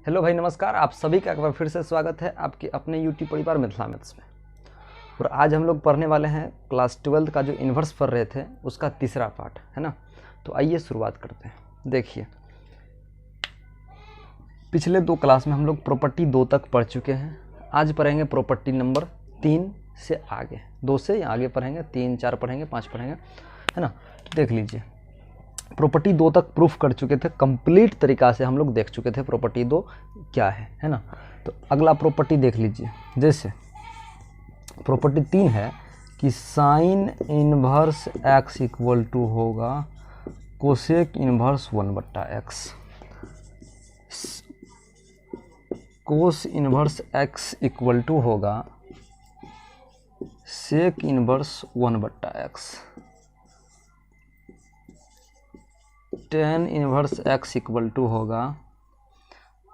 Hello भाई, नमस्कार। आप सभी का एक बार फिर से स्वागत है आपके अपने यूट्यूब परिवार मिथिला मैथ्स में। और आज हम लोग पढ़ने वाले हैं क्लास 12 का जो इन्वर्स पढ़ रहे थे उसका तीसरा पार्ट है ना। तो आइए शुरुआत करते हैं। देखिए, पिछले दो क्लास में हम लोग प्रॉपर्टी 2 तक पढ़ चुके हैं। आज पढ़ेंगे प्रॉपर्टी नंबर 3 से आगे, 2 से आगे पढ़ेंगे, 3, 4 पढ़ेंगे, 5 पढ़ेंगे, है ना। देख लीजिए, प्रॉपर्टी 2 तक प्रूफ कर चुके थे, कंप्लीट तरीका से हम लोग देख चुके थे प्रॉपर्टी 2 क्या है ना। तो अगला प्रॉपर्टी देख लीजिए। जैसे प्रॉपर्टी 3 है कि sine inverse x equal to होगा cosec inverse 1/x। Cos inverse x equal to होगा sec inverse 1/x। Tan inverse x equal to होगा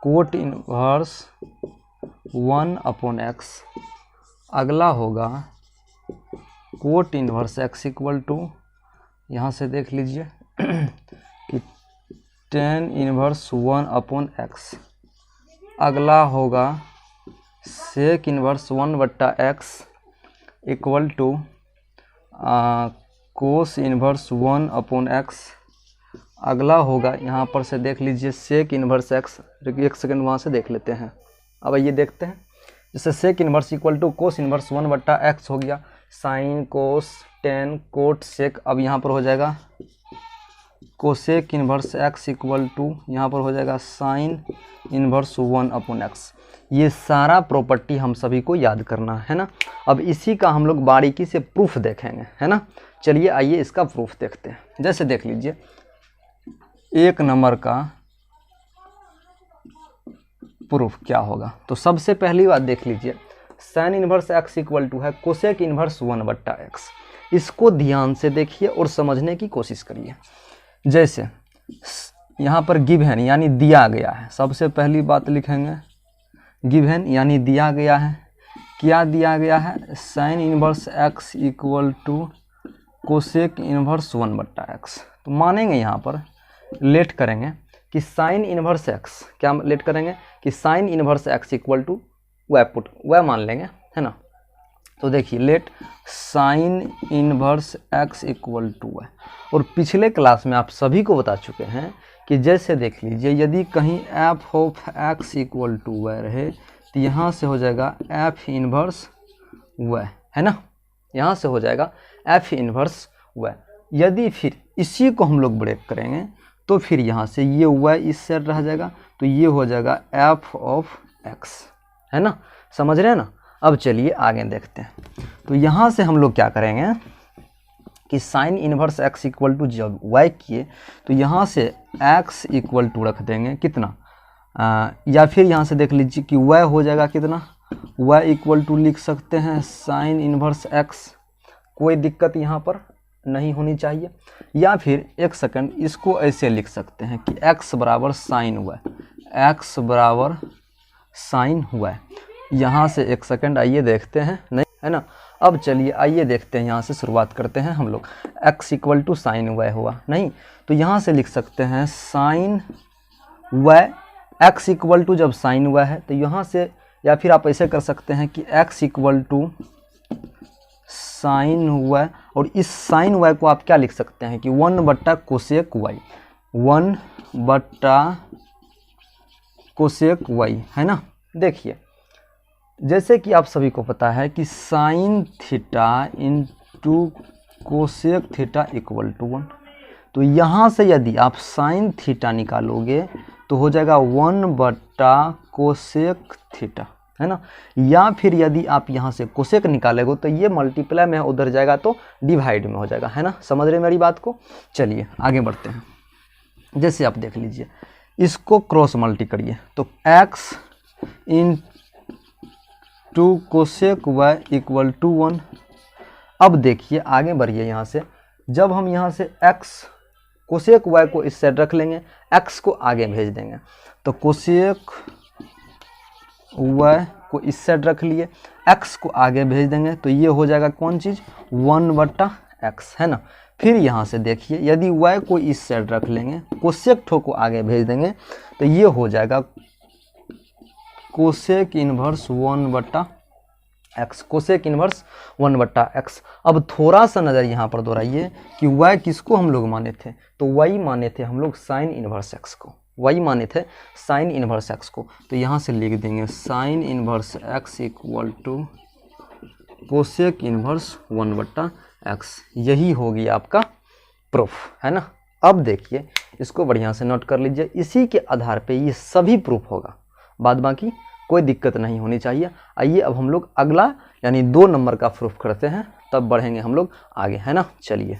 कोट इनवर्स 1/x। अगला होगा cot inverse x equal to, यहाँ से देख लीजिए कि टेन इनवर्स 1/x। अगला होगा sec inverse 1/x equal to cos inverse 1/x। अगला होगा, यहाँ पर से देख लीजिए, सेक इनवर्स एक्स। एक सेकंड वहाँ से देख लेते हैं। अब ये देखते हैं, जैसे sec inverse equal to cos inverse 1/x हो गया, sine cos tan cot sec. अब यहाँ पर हो जाएगा cosec inverse x equal to, यहाँ पर हो जाएगा साइन इनवर्स 1/x। ये सारा प्रॉपर्टी हम सभी को याद करना है ना। अब इसी का हम लोग बारीकी से प्रूफ देखेंगे, है ना। चलिए आइए इसका प्रूफ देखते हैं। जैसे देख लीजिए, 1 नंबर का प्रूफ क्या होगा। तो सबसे पहली बात देख लीजिए, sine inverse x equal to है कोसेक इनवर्स 1/x। इसको ध्यान से देखिए और समझने की कोशिश करिए। जैसे यहाँ पर गिवन यानी दिया गया है, सबसे पहली बात लिखेंगे गिवन यानी दिया गया है। क्या दिया गया है? Sine inverse x equal to cosec inverse 1/x। तो मानेंगे यहाँ पर लेट करेंगे कि साइन इनवर्स एक्स, क्या लेट करेंगे कि sine inverse x equal to वह मान लेंगे, है ना। तो देखिए, let sine inverse x equal to वह। और पिछले क्लास में आप सभी को बता चुके हैं कि जैसे देख लीजिए, यदि कहीं f of x equal to वह रहे तो यहाँ से हो जाएगा एफ इनवर्स वह, है ना। यहाँ से हो जाएगा एफ इनवर्स वह। यदि फिर इसी को हम लोग ब्रेक करेंगे तो फिर यहाँ से ये वह इस साइड रह जाएगा, तो ये हो जाएगा एफ ऑफ एक्स, है ना। समझ रहे हैं ना। अब चलिए आगे देखते हैं। तो यहाँ से हम लोग क्या करेंगे कि sine inverse x equal to जब वाई किए तो यहाँ से एक्स इक्वल टू रख देंगे कितना, या फिर यहाँ से देख लीजिए कि वाई हो जाएगा कितना, वाई इक्वल टू लिख सकते हैं साइन इनवर्स एक्स। कोई दिक्कत यहाँ पर नहीं होनी चाहिए। या फिर एक सेकंड, इसको ऐसे लिख सकते हैं कि x बराबर साइन हुआ, x बराबर साइन हुआ। यहाँ से एक सेकंड आइए देखते हैं, नहीं है ना। अब चलिए आइए देखते हैं, यहाँ से शुरुआत करते हैं हम लोग। x इक्वल टू साइन हुआ नहीं, तो यहाँ से लिख सकते हैं साइन हुआ। x इक्वल टू जब साइन हुआ है तो यहाँ से, या फिर आप ऐसे कर सकते हैं कि x इक्वल टू साइन हुआ, और इस साइन वाई को आप क्या लिख सकते हैं कि 1/कोसेक वाई, 1/कोसेक वाई, है ना। देखिए, जैसे कि आप सभी को पता है कि sine theta into cosec theta equal to 1। तो यहाँ से यदि आप साइन थीटा निकालोगे तो हो जाएगा 1/कोसेक थीटा, है ना। या फिर यदि आप यहाँ से कोसेक निकालेंगे तो ये मल्टीप्लाई में उधर जाएगा तो डिवाइड में हो जाएगा, है ना। समझ रहे मेरी बात को। चलिए आगे बढ़ते हैं। जैसे आप देख लीजिए, इसको क्रॉस मल्टी करिए तो x into cosec y equal to 1। अब देखिए आगे बढ़िए, यहाँ से जब हम यहाँ से x कोसेक वाई को इस साइड रख लेंगे, x को आगे भेज देंगे, तो कोसेक वाई को इस साइड रख लिए, x को आगे भेज देंगे, तो ये हो जाएगा कौन चीज़, 1/x, है ना। फिर यहाँ से देखिए, यदि y को इस साइड रख लेंगे, कोसेक ठो को आगे भेज देंगे, तो ये हो जाएगा cosec inverse 1/x, cosec inverse 1/x। अब थोड़ा सा नज़र यहाँ पर दोहराइए कि y किसको हम लोग माने थे, तो y माने थे हम लोग साइन इन्वर्स x को, y माने थे साइन इन्वर्स x को। तो यहाँ से लिख देंगे sine inverse x equal to cosec inverse 1/x। यही होगी आपका प्रूफ, है ना। अब देखिए इसको बढ़िया से नोट कर लीजिए, इसी के आधार पे ये सभी प्रूफ होगा, बाद बाकी कोई दिक्कत नहीं होनी चाहिए। आइए अब हम लोग अगला यानी 2 नंबर का प्रूफ करते हैं, तब बढ़ेंगे हम लोग आगे, है ना। चलिए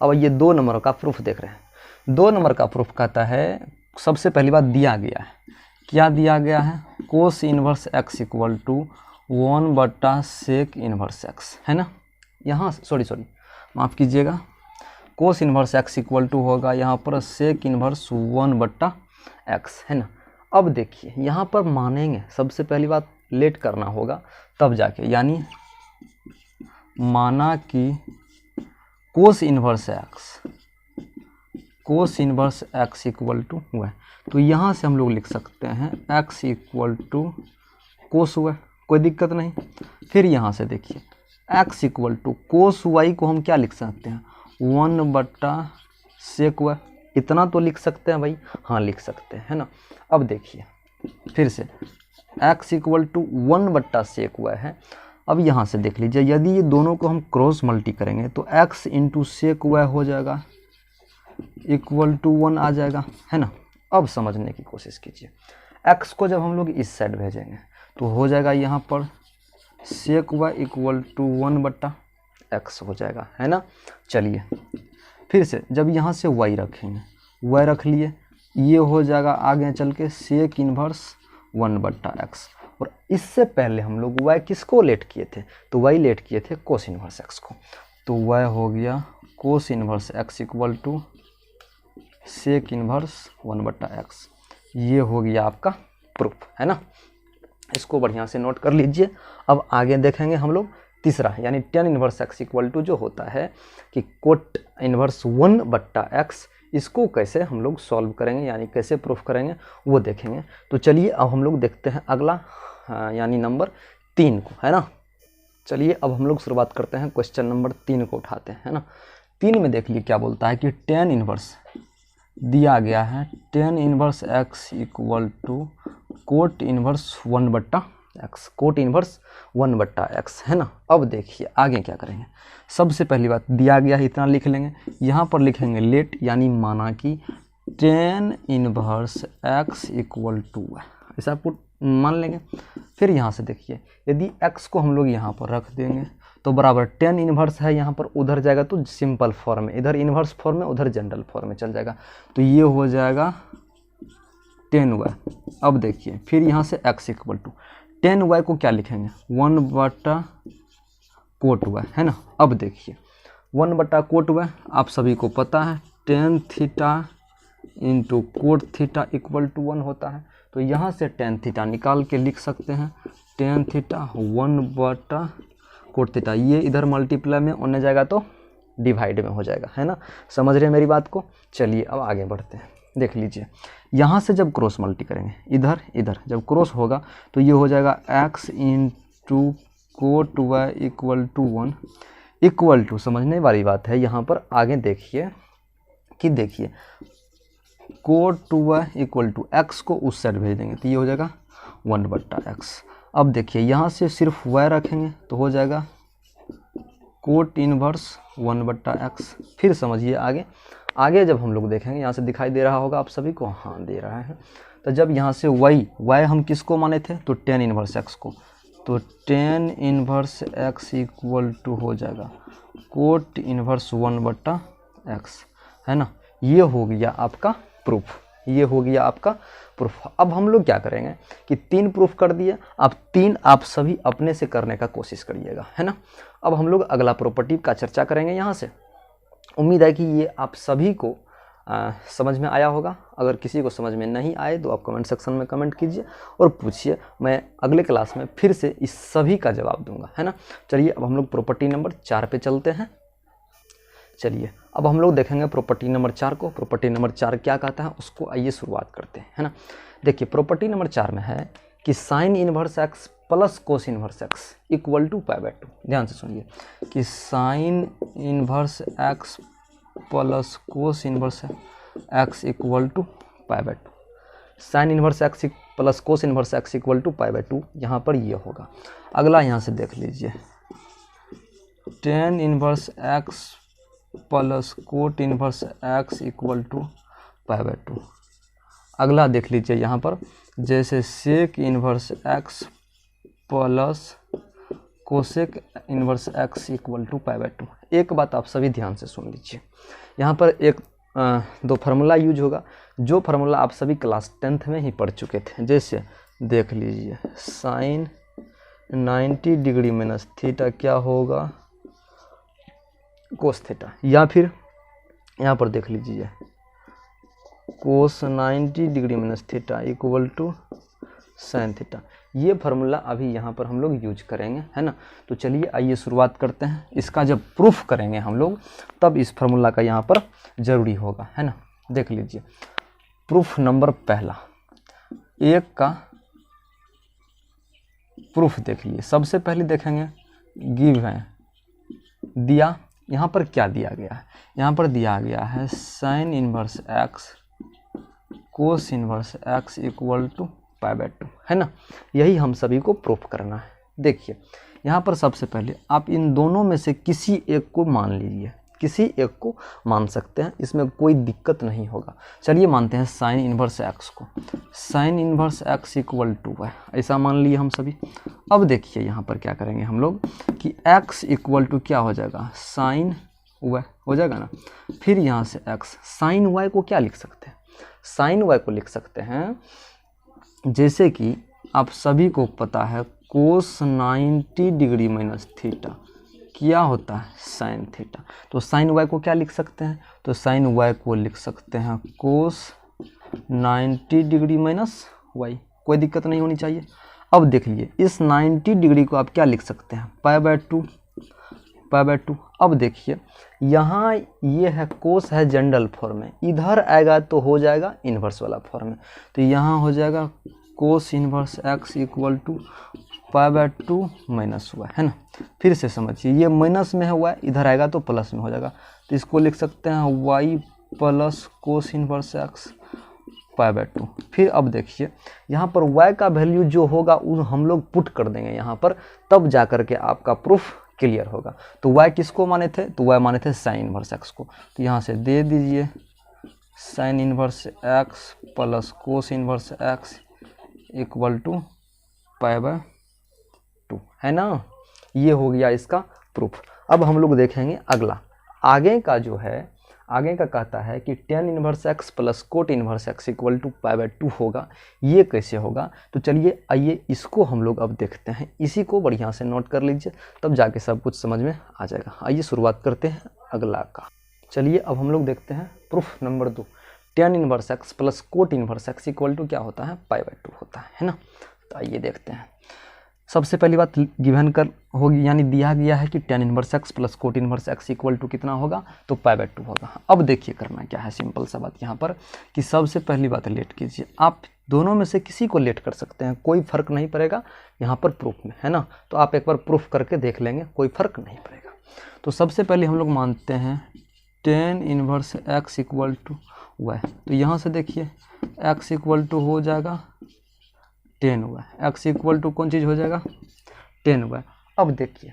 अब ये 2 नंबर का प्रूफ देख रहे हैं। 2 नंबर का प्रूफ कहता है, सबसे पहली बात दिया गया है, क्या दिया गया है, cos inverse x equal to 1/सेक इन्वर्स x, है ना। यहाँ सॉरी माफ़ कीजिएगा, cos inverse x equal to होगा यहाँ पर सेक इन्वर्स 1/x, है ना। अब देखिए यहाँ पर मानेंगे, सबसे पहली बात लेट करना होगा तब जाके, यानी माना कि कोस इन्वर्स x इक्वल टू हुआ है, तो यहाँ से हम लोग लिख सकते हैं x इक्वल टू कोस हुआ, कोई दिक्कत नहीं। फिर यहाँ से देखिए x equal to cos y को हम क्या लिख सकते हैं, 1/सेक हुआ, इतना तो लिख सकते हैं भाई, हाँ लिख सकते हैं, है ना। अब देखिए फिर से x इक्वल टू 1/सेक हुआ है। अब यहाँ से देख लीजिए, यदि ये दोनों को हम क्रॉस मल्टी करेंगे तो x इंटू सेक हुआ हो जाएगा इक्वल टू 1 आ जाएगा, है ना। अब समझने की कोशिश कीजिए, x को जब हम लोग इस साइड भेजेंगे तो हो जाएगा यहाँ पर सेक हुआ इक्वल टू 1/x हो जाएगा, है ना। चलिए फिर से जब यहाँ से y रखेंगे, y रख लिए, ये हो जाएगा आगे चल के सेक इन्वर्स 1/x। और इससे पहले हम लोग y किसको लेट किए थे, तो y लेट किए थे कोस इन्वर्स x को, तो y हो गया cos inverse x equal to sec inverse 1/x। ये हो गया आपका प्रूफ, है ना। इसको बढ़िया से नोट कर लीजिए। अब आगे देखेंगे हम लोग तीसरा, यानी tan inverse x equal to जो होता है कि कोट इन्वर्स 1/x, इसको कैसे हम लोग सॉल्व करेंगे यानी कैसे प्रूफ करेंगे वो देखेंगे। तो चलिए अब हम लोग देखते हैं अगला यानी नंबर 3 को, है ना। चलिए अब हम लोग शुरुआत करते हैं, क्वेश्चन नंबर 3 को उठाते हैं, है ना। 3 में देख लीजिए क्या बोलता है कि tan इन्वर्स दिया गया है, tan inverse x equal to cot inverse 1/x, cot inverse 1/x, है ना। अब देखिए आगे क्या करेंगे, सबसे पहली बात दिया गया है इतना लिख लेंगे, यहाँ पर लिखेंगे लेट, यानी माना कि tan inverse x equal to है, ऐसा पुट मान लेंगे। फिर यहाँ से देखिए यदि x को हम लोग यहाँ पर रख देंगे तो बराबर tan इन्वर्स है, यहाँ पर उधर जाएगा तो सिंपल फॉर्म में, इधर इन्वर्स फॉर्म में उधर जनरल फॉर्म में चल जाएगा, तो ये हो जाएगा tan y। अब देखिए फिर यहाँ से x equal to tan y को क्या लिखेंगे 1/कोट y, है ना। अब देखिए 1/कोट y आप सभी को पता है tan theta into cot theta equal to 1 होता है, तो यहाँ से tan थीटा निकाल के लिख सकते हैं tan थीटा 1/कोट थीटा, ये इधर मल्टीप्लाई में होने जाएगा तो डिवाइड में हो जाएगा, है ना। समझ रहे हैं मेरी बात को। चलिए अब आगे बढ़ते हैं, देख लीजिए यहाँ से जब क्रॉस मल्टी करेंगे इधर इधर जब क्रॉस होगा तो ये हो जाएगा x into cot y equal to 1 equal to, समझने वाली बात है यहाँ पर। आगे देखिए कि देखिए cot y equal to x को उस साइड भेज देंगे तो ये हो जाएगा 1/x। अब देखिए यहाँ से सिर्फ y रखेंगे तो हो जाएगा कोट इन्वर्स 1/x। फिर समझिए आगे, आगे जब हम लोग देखेंगे यहाँ से दिखाई दे रहा होगा आप सभी को, हाँ दे रहा है। तो जब यहाँ से y हम किसको माने थे, तो tan इन्वर्स x को, तो tan inverse x equal to हो जाएगा कोट इन्वर्स 1/x, है ना। ये हो गया आपका प्रूफ, ये हो गया आपका प्रूफ। अब हम लोग क्या करेंगे कि 3 प्रूफ कर दिए, अब 3 आप सभी अपने से करने का कोशिश करिएगा, है ना। अब हम लोग अगला प्रॉपर्टी का चर्चा करेंगे यहाँ से। उम्मीद है कि ये आप सभी को समझ में आया होगा। अगर किसी को समझ में नहीं आए तो आप कमेंट सेक्शन में कमेंट कीजिए और पूछिए, मैं अगले क्लास में फिर से इस सभी का जवाब दूंगा, है ना। चलिए अब हम लोग प्रॉपर्टी नंबर 4 पे चलते हैं। चलिए अब हम लोग देखेंगे प्रॉपर्टी नंबर 4 को। प्रॉपर्टी नंबर 4 क्या कहता है उसको आइए शुरुआत करते हैं, है ना। देखिए प्रॉपर्टी नंबर 4 में है कि sine inverse x plus cos inverse x equal to π/2। ध्यान से सुनिए कि sine inverse x plus cos inverse x equal to π/2। Sine inverse x plus cos inverse x equal to π/2, यहाँ पर ये होगा। अगला यहाँ से देख लीजिए, tan inverse x plus cot inverse x equal to π/2। अगला देख लीजिए यहाँ पर, जैसे sec inverse x plus cosec inverse x equal to π/2। एक बात आप सभी ध्यान से सुन लीजिए, यहाँ पर एक दो फार्मूला यूज होगा, जो फार्मूला आप सभी क्लास 10th में ही पढ़ चुके थे। जैसे देख लीजिए, साइन 90 डिग्री माइनस थीटा क्या होगा, कोस थीटा, या फिर यहाँ पर देख लीजिए cos 90 degree minus theta equal to sine theta. ये फार्मूला अभी यहाँ पर हम लोग यूज करेंगे, है ना। तो चलिए आइए शुरुआत करते हैं। इसका जब प्रूफ करेंगे हम लोग तब इस फार्मूला का यहाँ पर ज़रूरी होगा, है ना। देख लीजिए, प्रूफ नंबर पहला, एक का प्रूफ देख लीजिए। सबसे पहले देखेंगे गिव है, दिया, यहाँ पर क्या दिया गया है, यहाँ पर दिया गया है sine inverse x cos inverse x equal to π/2, है ना। यही हम सभी को प्रूफ करना है। देखिए यहाँ पर सबसे पहले आप इन दोनों में से किसी एक को मान लीजिए, किसी एक को मान सकते हैं, इसमें कोई दिक्कत नहीं होगा। चलिए मानते हैं साइन इनवर्स एक्स को, sine inverse x equal to है, ऐसा मान लिए हम सभी। अब देखिए यहाँ पर क्या करेंगे हम लोग कि एक्स इक्वल टू क्या हो जाएगा, साइन वाई हो जाएगा ना। फिर यहाँ से एक्स, साइन वाई को क्या लिख सकते हैं, साइन वाई को लिख सकते हैं, जैसे कि आप सभी को पता है कोस 90 डिग्री माइनस थीटा क्या होता है, साइन थीटा। तो साइन वाई को क्या लिख सकते हैं, तो साइन वाई को लिख सकते हैं कोस 90 डिग्री माइनस वाई, कोई दिक्कत नहीं होनी चाहिए। अब देख लीजिए, इस 90 डिग्री को आप क्या लिख सकते हैं, π/2। अब देखिए यहाँ ये है कोस है जनरल फॉर्म में, इधर आएगा तो हो जाएगा इन्वर्स वाला फॉर्म में। तो यहाँ हो जाएगा cos inverse x equal to π/2 minus हुआ, है ना। फिर से समझिए, ये माइनस में है हुआ, इधर आएगा तो प्लस में हो जाएगा। तो इसको लिख सकते हैं y plus cos inverse x π/2। फिर अब देखिए यहाँ पर y का वैल्यू जो होगा वो हम लोग पुट कर देंगे यहाँ पर, तब जा कर के आपका प्रूफ क्लियर होगा। तो y किसको माने थे, तो y माने थे साइन इनवर्स एक्स को। तो यहाँ से दे दीजिए sine inverse x plus cos inverse x equal to π/2, है ना। ये हो गया इसका प्रूफ। अब हम लोग देखेंगे अगला, आगे का जो है, आगे का कहता है कि tan inverse x plus cot inverse x equal to π/2 होगा। ये कैसे होगा, तो चलिए आइए इसको हम लोग अब देखते हैं। इसी को बढ़िया से नोट कर लीजिए, तब जाके सब कुछ समझ में आ जाएगा। आइए शुरुआत करते हैं अगला का। चलिए अब हम लोग देखते हैं proof number 2, tan inverse x plus cot inverse x equal to क्या होता है, π/2 होता है ना। तो आइए देखते हैं। सबसे पहली बात गिवन कर होगी, यानी दिया गया है कि tan inverse x plus cot inverse x equal to कितना होगा, तो π/2 होगा। अब देखिए करना क्या है, सिंपल सा बात यहाँ पर कि सबसे पहली बात लेट कीजिए। आप दोनों में से किसी को लेट कर सकते हैं, कोई फ़र्क नहीं पड़ेगा यहाँ पर प्रूफ में, है ना। तो आप एक बार प्रूफ करके देख लेंगे, कोई फ़र्क नहीं पड़ेगा। तो सबसे पहले हम लोग मानते हैं tan inverse x equal to y. तो यहाँ से देखिए एक्स इक्वल टू हो जाएगा 10y, एक्स इक्वल टू कौन चीज़ हो जाएगा, 10y। अब देखिए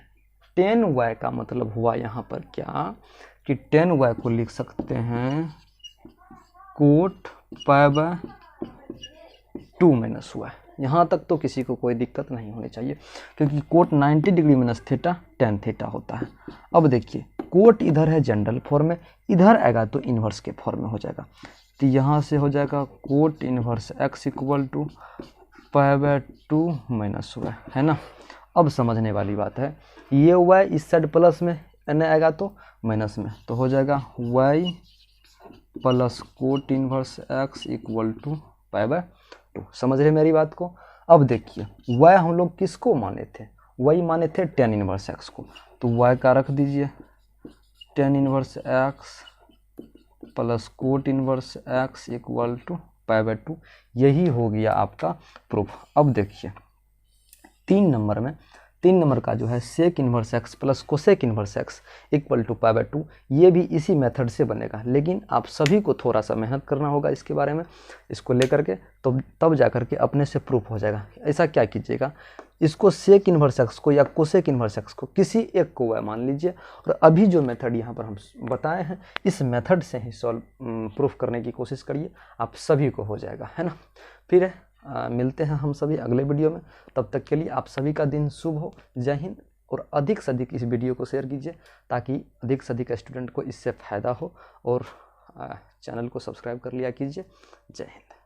10y का मतलब हुआ यहाँ पर क्या कि 10y को लिख सकते हैं कोट π/2 माइनस हुआ। यहाँ तक तो किसी को कोई दिक्कत नहीं होनी चाहिए, क्योंकि cot 90 degree minus theta tan theta होता है। अब देखिए कोट इधर है जनरल फॉर्म में, इधर आएगा तो इन्वर्स के फॉर्म में हो जाएगा। तो यहाँ से हो जाएगा cot inverse x equal to π/2 minus हुआ, है ना। अब समझने वाली बात है, ये y इस साइड प्लस में, n आएगा तो माइनस में, तो हो जाएगा y plus cot inverse x equal to π/2। समझ रहे मेरी बात को। अब देखिए y हम लोग किसको माने थे, y माने थे टेन इनवर्स x को। तो y का रख दीजिए tan inverse x plus cot inverse x equal to π/2, यही हो गया आपका प्रूफ। अब देखिए 3 नंबर का जो है sec inverse x plus cosec inverse x equal to π/2, ये भी इसी मेथड से बनेगा, लेकिन आप सभी को थोड़ा सा मेहनत करना होगा इसके बारे में, इसको लेकर के तो तब जा कर के अपने से प्रूफ हो जाएगा। ऐसा क्या कीजिएगा, इसको सेक इन्वर्स एक्स को या कोसेक इन्वर्स एक्स को किसी एक को वह मान लीजिए, और अभी जो मेथड यहाँ पर हम बताए हैं इस मेथड से ही सॉल्व प्रूफ करने की कोशिश करिए, आप सभी को हो जाएगा, है ना। फिर मिलते हैं हम सभी अगले वीडियो में, तब तक के लिए आप सभी का दिन शुभ हो। जय हिंद। और अधिक से अधिक इस वीडियो को शेयर कीजिए ताकि अधिक से अधिक स्टूडेंट को इससे फ़ायदा हो, और चैनल को सब्सक्राइब कर लिया कीजिए। जय हिंद।